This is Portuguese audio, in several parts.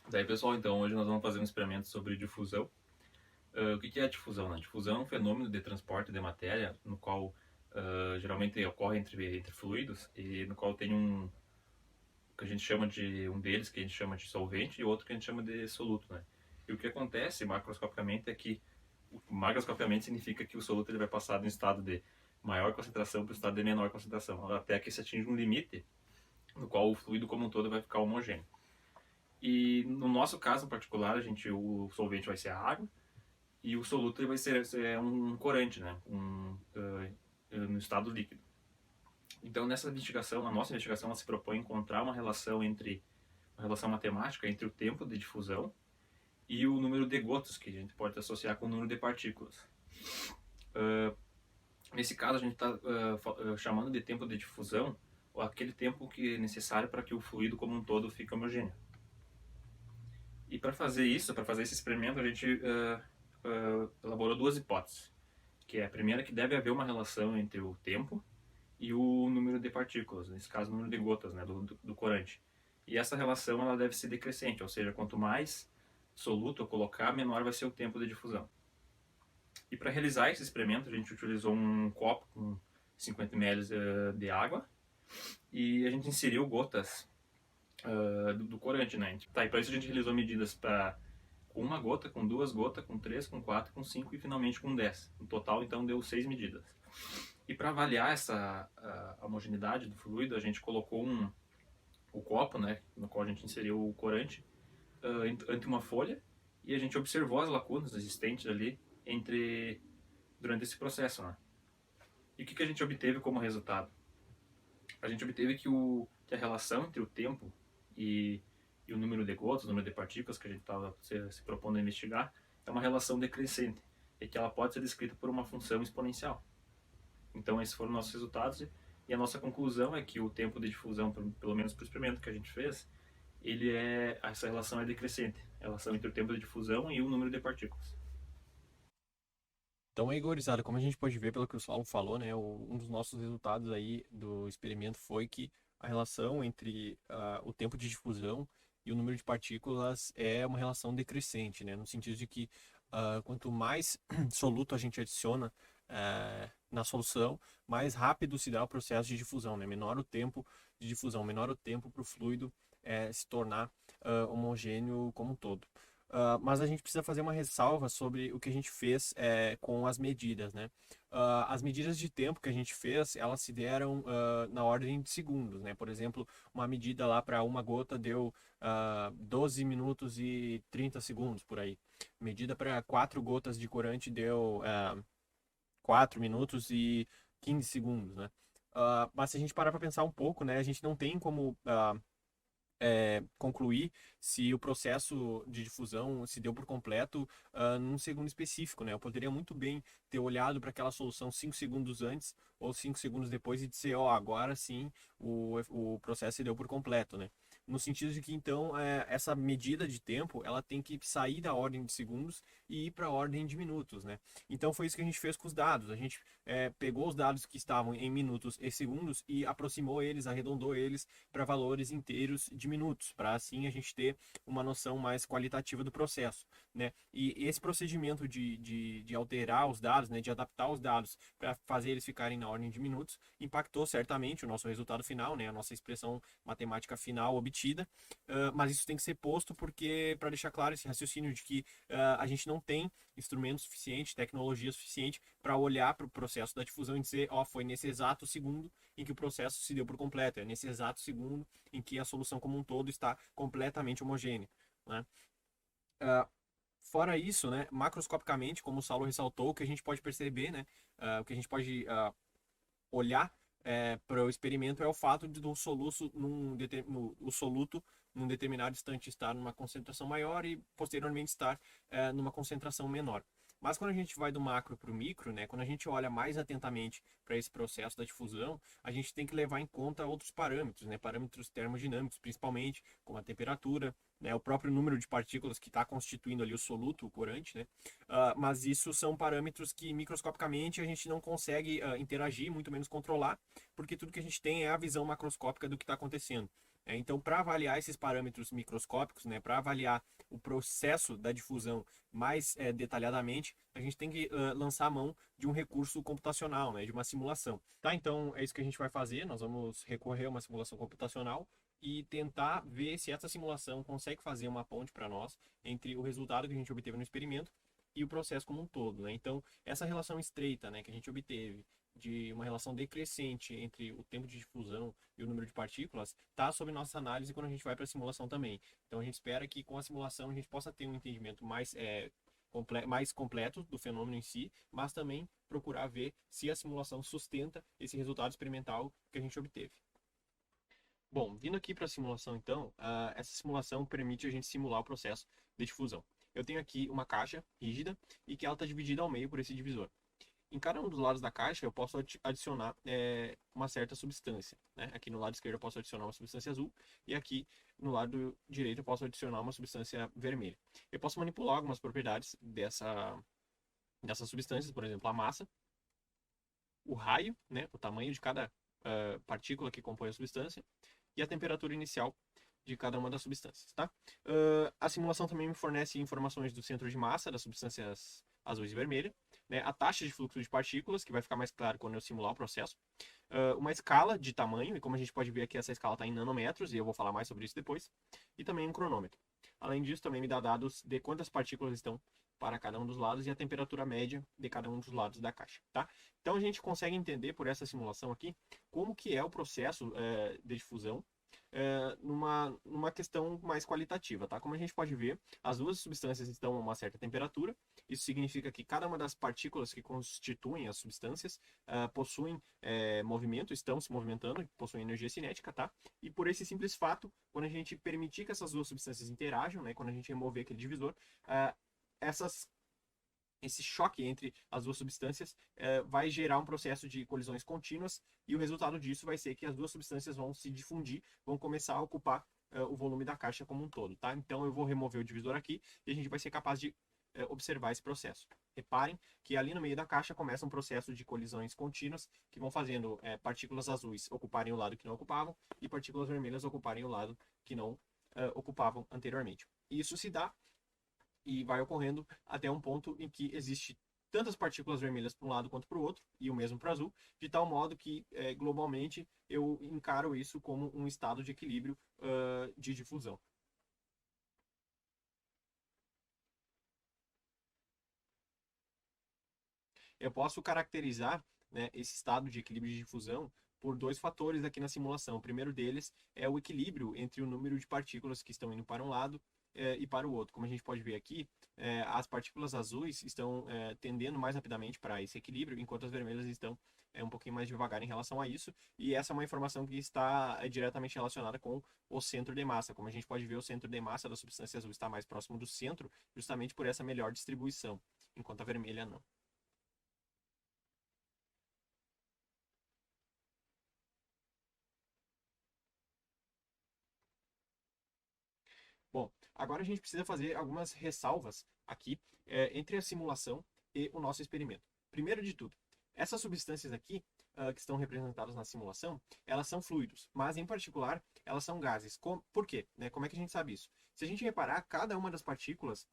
Daí, pessoal, então hoje nós vamos fazer um experimento sobre difusão. O que é a difusão, né? Difusão é um fenômeno de transporte de matéria no qual geralmente ocorre entre fluidos e no qual tem que a gente chama de um deles que a gente chama de solvente e outro que a gente chama de soluto, né? E o que acontece macroscopicamente é que macroscopicamente significa que o soluto ele vai passar de um estado de maior concentração para o estado de menor concentração, até que se atinge um limite no qual o fluido como um todo vai ficar homogêneo. E no nosso caso em particular, o solvente vai ser a água e o soluto ele vai ser um corante, né? No estado líquido. Então nessa investigação, a nossa investigação, ela se propõe encontrar uma relação matemática entre o tempo de difusão e o número de gotas que a gente pode associar com o número de partículas. Nesse caso, a gente está chamando de tempo de difusão aquele tempo que é necessário para que o fluido como um todo fique homogêneo. E para fazer isso, para fazer esse experimento, a gente elaborou duas hipóteses, que é a primeira que deve haver uma relação entre o tempo e o número de partículas, nesse caso o número de gotas, né, do corante. E essa relação ela deve ser decrescente, ou seja, quanto mais soluto eu colocar, menor vai ser o tempo de difusão. E para realizar esse experimento, a gente utilizou um copo com 50 ml de água e a gente inseriu gotas do corante, né? Tá, e para isso a gente realizou medidas para com uma gota, com duas gotas, com três, com quatro, com cinco e finalmente com 10. No total, então, deu 6 medidas. E para avaliar essa homogeneidade do fluido, a gente colocou o copo, né, no qual a gente inseriu o corante, ante uma folha e a gente observou as lacunas existentes ali durante esse processo, né? E o que a gente obteve como resultado? A gente obteve que a relação entre o tempo e, e o número de gotas, o número de partículas que a gente estava se propondo a investigar, é uma relação decrescente e que ela pode ser descrita por uma função exponencial. Então esses foram nossos resultados e a nossa conclusão é que o tempo de difusão, pelo menos para o experimento que a gente fez, essa relação é decrescente, a relação entre o tempo de difusão e o número de partículas. Então, aí, gurizada, como a gente pode ver pelo que o Saulo falou, né, um dos nossos resultados aí do experimento foi que a relação entre o tempo de difusão e o número de partículas é uma relação decrescente, né, no sentido de que quanto mais soluto a gente adiciona na solução, mais rápido se dá o processo de difusão, né, menor o tempo de difusão, menor o tempo para o fluido se tornar homogêneo como um todo. Mas a gente precisa fazer uma ressalva sobre o que a gente fez com as medidas, né? As medidas de tempo que a gente fez, elas se deram na ordem de segundos, né? Por exemplo, uma medida lá para uma gota deu 12 minutos e 30 segundos, por aí. Medida para 4 gotas de corante deu 4 minutos e 15 segundos, né? Mas se a gente parar para pensar um pouco, né? A gente não tem como concluir se o processo de difusão se deu por completo num segundo específico, né? Eu poderia muito bem ter olhado para aquela solução 5 segundos antes ou 5 segundos depois e dizer, ó, agora sim o processo se deu por completo, né? No sentido de que, então, essa medida de tempo, ela tem que sair da ordem de segundos e ir para a ordem de minutos, né? Então, foi isso que a gente fez com os dados. A gente pegou os dados que estavam em minutos e segundos e aproximou eles, arredondou eles para valores inteiros de minutos, para assim a gente ter uma noção mais qualitativa do processo, né? E esse procedimento de alterar os dados, né, de adaptar os dados para fazer eles ficarem na ordem de minutos, impactou certamente o nosso resultado final, né, a nossa expressão matemática final obtida, mas isso tem que ser posto porque, para deixar claro esse raciocínio de que a gente não tem instrumento suficiente, tecnologia suficiente para olhar para o processo da difusão e dizer, ó, foi nesse exato segundo em que o processo se deu por completo, é nesse exato segundo em que a solução como um todo está completamente homogênea, né? Fora isso, né, macroscopicamente, como o Saulo ressaltou, o que a gente pode perceber, né, o que a gente pode olhar para o experimento é o fato de o soluço o soluto num determinado instante estar numa concentração maior e posteriormente estar numa concentração menor. Mas quando a gente vai do macro para o micro, né, quando a gente olha mais atentamente para esse processo da difusão, a gente tem que levar em conta outros parâmetros, né, parâmetros termodinâmicos, principalmente, como a temperatura, né, o próprio número de partículas que está constituindo ali o soluto, o corante, né, mas isso são parâmetros que microscopicamente a gente não consegue interagir, muito menos controlar, porque tudo que a gente tem é a visão macroscópica do que está acontecendo. Então, para avaliar esses parâmetros microscópicos, né, para avaliar o processo da difusão mais detalhadamente, a gente tem que lançar a mão de um recurso computacional, né, de uma simulação. Tá? Então, é isso que a gente vai fazer. Nós vamos recorrer a uma simulação computacional e tentar ver se essa simulação consegue fazer uma ponte para nós entre o resultado que a gente obteve no experimento e o processo como um todo, né? Então, essa relação estreita, né, que a gente obteve de uma relação decrescente entre o tempo de difusão e o número de partículas, está sob nossa análise quando a gente vai para a simulação também. Então, a gente espera que com a simulação a gente possa ter um entendimento mais completo do fenômeno em si, mas também procurar ver se a simulação sustenta esse resultado experimental que a gente obteve. Bom, vindo aqui para a simulação, então, essa simulação permite a gente simular o processo de difusão. Eu tenho aqui uma caixa rígida e que ela está dividida ao meio por esse divisor. Em cada um dos lados da caixa eu posso adicionar uma certa substância, né? Aqui no lado esquerdo eu posso adicionar uma substância azul e aqui no lado direito eu posso adicionar uma substância vermelha. Eu posso manipular algumas propriedades dessas substâncias, por exemplo, a massa, o raio, né? O tamanho de cada partícula que compõe a substância e a temperatura inicial de cada uma das substâncias, tá? A simulação também me fornece informações do centro de massa das substâncias azuis e vermelhas, né? A taxa de fluxo de partículas, que vai ficar mais claro quando eu simular o processo, uma escala de tamanho, e como a gente pode ver aqui, essa escala está em nanômetros, e eu vou falar mais sobre isso depois, e também um cronômetro. Além disso, também me dá dados de quantas partículas estão para cada um dos lados e a temperatura média de cada um dos lados da caixa, tá? Então a gente consegue entender por essa simulação aqui como que é o processo de difusão numa questão mais qualitativa, tá? Como a gente pode ver, as duas substâncias estão a uma certa temperatura. Isso significa que cada uma das partículas que constituem as substâncias possuem movimento, estão se movimentando, possuem energia cinética, tá? E por esse simples fato, quando a gente permitir que essas duas substâncias interajam, né? Quando a gente remover aquele divisor, esse choque entre as duas substâncias vai gerar um processo de colisões contínuas e o resultado disso vai ser que as duas substâncias vão se difundir, vão começar a ocupar o volume da caixa como um todo, tá? Então eu vou remover o divisor aqui e a gente vai ser capaz de observar esse processo. Reparem que ali no meio da caixa começa um processo de colisões contínuas que vão fazendo partículas azuis ocuparem o lado que não ocupavam e partículas vermelhas ocuparem o lado que não ocupavam anteriormente. Isso se dá e vai ocorrendo até um ponto em que existe tantas partículas vermelhas para um lado quanto para o outro, e o mesmo para o azul, de tal modo que globalmente eu encaro isso como um estado de equilíbrio de difusão. Eu posso caracterizar, né, esse estado de equilíbrio de difusão por dois fatores aqui na simulação. O primeiro deles é o equilíbrio entre o número de partículas que estão indo para um lado e para o outro. Como a gente pode ver aqui, as partículas azuis estão tendendo mais rapidamente para esse equilíbrio, enquanto as vermelhas estão um pouquinho mais devagar em relação a isso. E essa é uma informação que está diretamente relacionada com o centro de massa. Como a gente pode ver, o centro de massa da substância azul está mais próximo do centro, justamente por essa melhor distribuição, enquanto a vermelha não. Bom, agora a gente precisa fazer algumas ressalvas aqui entre a simulação e o nosso experimento. Primeiro de tudo, essas substâncias aqui que estão representadas na simulação, elas são fluidos, mas em particular elas são gases. Por quê? Né? Como é que a gente sabe isso? Se a gente reparar, cada uma das partículas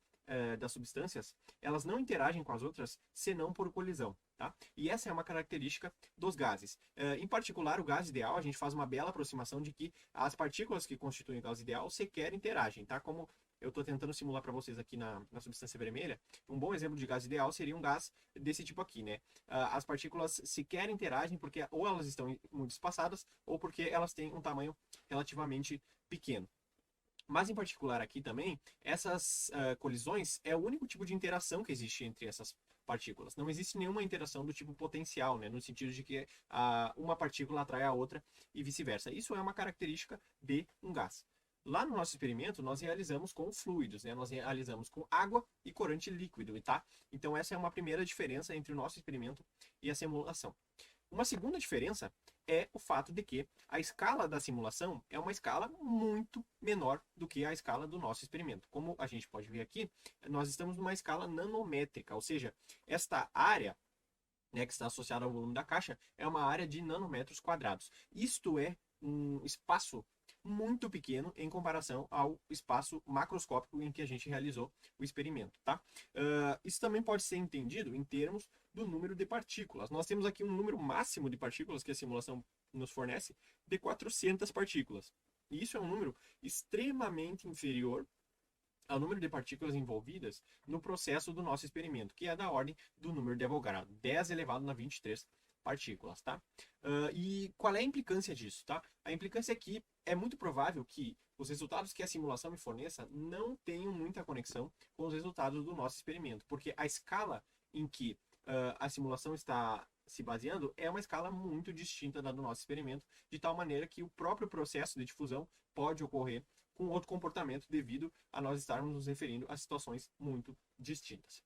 das substâncias, elas não interagem com as outras senão por colisão. Tá? E essa é uma característica dos gases. Em particular, o gás ideal, a gente faz uma bela aproximação de que as partículas que constituem o gás ideal sequer interagem. Tá? Como eu estou tentando simular para vocês aqui na substância vermelha, um bom exemplo de gás ideal seria um gás desse tipo aqui. Né? As partículas sequer interagem porque ou elas estão muito espaçadas ou porque elas têm um tamanho relativamente pequeno. Mas em particular aqui também, essas colisões é o único tipo de interação que existe entre essas partículas. Não existe nenhuma interação do tipo potencial, né? No sentido de que uma partícula atrai a outra e vice-versa. Isso é uma característica de um gás. Lá no nosso experimento, nós realizamos com fluidos, né? Nós realizamos com água e corante líquido, tá? Então essa é uma primeira diferença entre o nosso experimento e a simulação. Uma segunda diferença é o fato de que a escala da simulação é uma escala muito menor do que a escala do nosso experimento. Como a gente pode ver aqui, nós estamos numa escala nanométrica, ou seja, esta área, né, que está associada ao volume da caixa é uma área de nanômetros quadrados. Isto é um espaço muito pequeno em comparação ao espaço macroscópico em que a gente realizou o experimento, tá? Isso também pode ser entendido em termos do número de partículas. Nós temos aqui um número máximo de partículas que a simulação nos fornece de 400 partículas. E isso é um número extremamente inferior ao número de partículas envolvidas no processo do nosso experimento, que é da ordem do número de Avogadro, 10 elevado a 23 partículas, tá? E qual é a implicância disso, tá? A implicância é que é muito provável que os resultados que a simulação me forneça não tenham muita conexão com os resultados do nosso experimento, porque a escala em que a simulação está se baseando é uma escala muito distinta da do nosso experimento, de tal maneira que o próprio processo de difusão pode ocorrer com outro comportamento devido a nós estarmos nos referindo a situações muito distintas.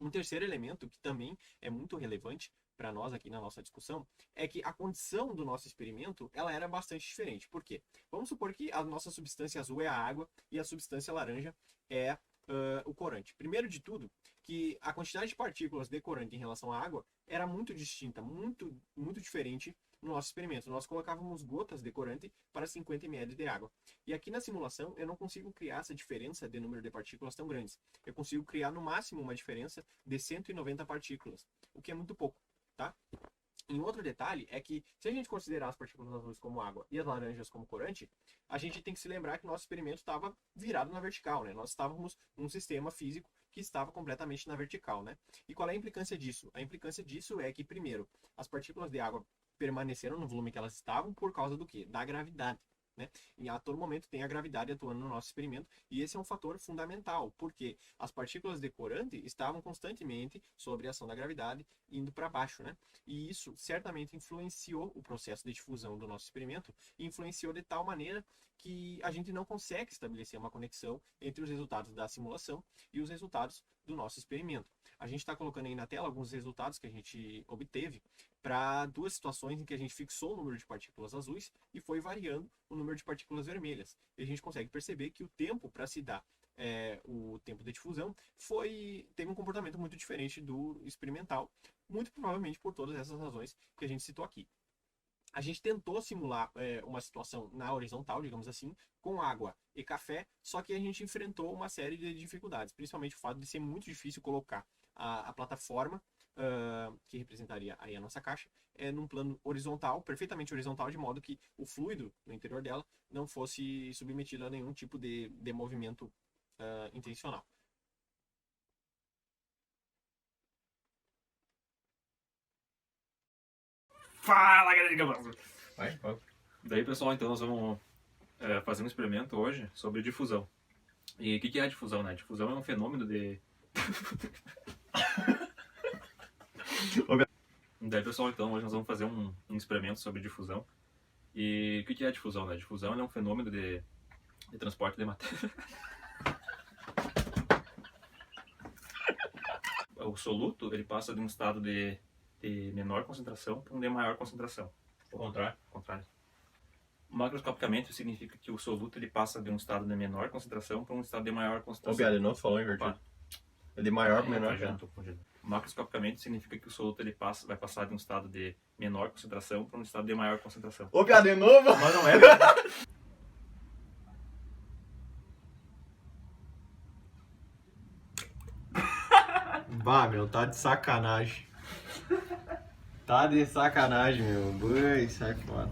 Um terceiro elemento que também é muito relevante para nós aqui na nossa discussão é que a condição do nosso experimento ela era bastante diferente. Por quê? Vamos supor que a nossa substância azul é a água e a substância laranja é o corante. Primeiro de tudo, que a quantidade de partículas de corante em relação à água era muito distinta, muito diferente no nosso experimento. Nós colocávamos gotas de corante para 50 ml de água. E aqui na simulação eu não consigo criar essa diferença de número de partículas tão grandes. Eu consigo criar no máximo uma diferença de 190 partículas, o que é muito pouco, tá? E um outro detalhe é que, se a gente considerar as partículas azuis como água e as laranjas como corante, a gente tem que se lembrar que o nosso experimento estava virado na vertical, né? Nós estávamos num sistema físico que estava completamente na vertical, né? E qual é a implicância disso? A implicância disso é que, primeiro, as partículas de água permaneceram no volume que elas estavam por causa do quê? Da gravidade. Né? E a todo momento tem a gravidade atuando no nosso experimento, e esse é um fator fundamental, porque as partículas de corante estavam constantemente sob a ação da gravidade indo para baixo, né? E isso certamente influenciou o processo de difusão do nosso experimento, e influenciou de tal maneira que a gente não consegue estabelecer uma conexão entre os resultados da simulação e os resultados do nosso experimento. A gente está colocando aí na tela alguns resultados que a gente obteve para duas situações em que a gente fixou o número de partículas azuis e foi variando o número de partículas vermelhas. E a gente consegue perceber que o tempo para se dar o tempo de difusão teve um comportamento muito diferente do experimental, muito provavelmente por todas essas razões que a gente citou aqui. A gente tentou simular uma situação na horizontal, digamos assim, com água e café, só que a gente enfrentou uma série de dificuldades, principalmente o fato de ser muito difícil colocar a plataforma, que representaria aí a nossa caixa, num plano horizontal, perfeitamente horizontal, de modo que o fluido no interior dela não fosse submetido a nenhum tipo de movimento intencional. Fala, galera! Daí, pessoal, então nós vamos fazer um experimento hoje sobre difusão. E o que é a difusão, né? Difusão é um fenômeno de... Daí, pessoal, então hoje nós vamos fazer um experimento sobre difusão. E o que é a difusão, né? A difusão é um fenômeno de transporte de matéria. O soluto, ele passa de um estado de menor concentração para um de maior concentração. O contrário. Macroscopicamente, significa que o soluto ele passa de um estado de menor concentração para um estado de maior concentração. Ô, Bialy, não falou invertido. É de maior para menor. Macroscopicamente, significa que o soluto ele vai passar de um estado de menor concentração para um estado de maior concentração. Ô, Bialy, de novo? Mas não é. Bah, meu, tá de sacanagem. Tá de sacanagem, meu. Bui, sai fora.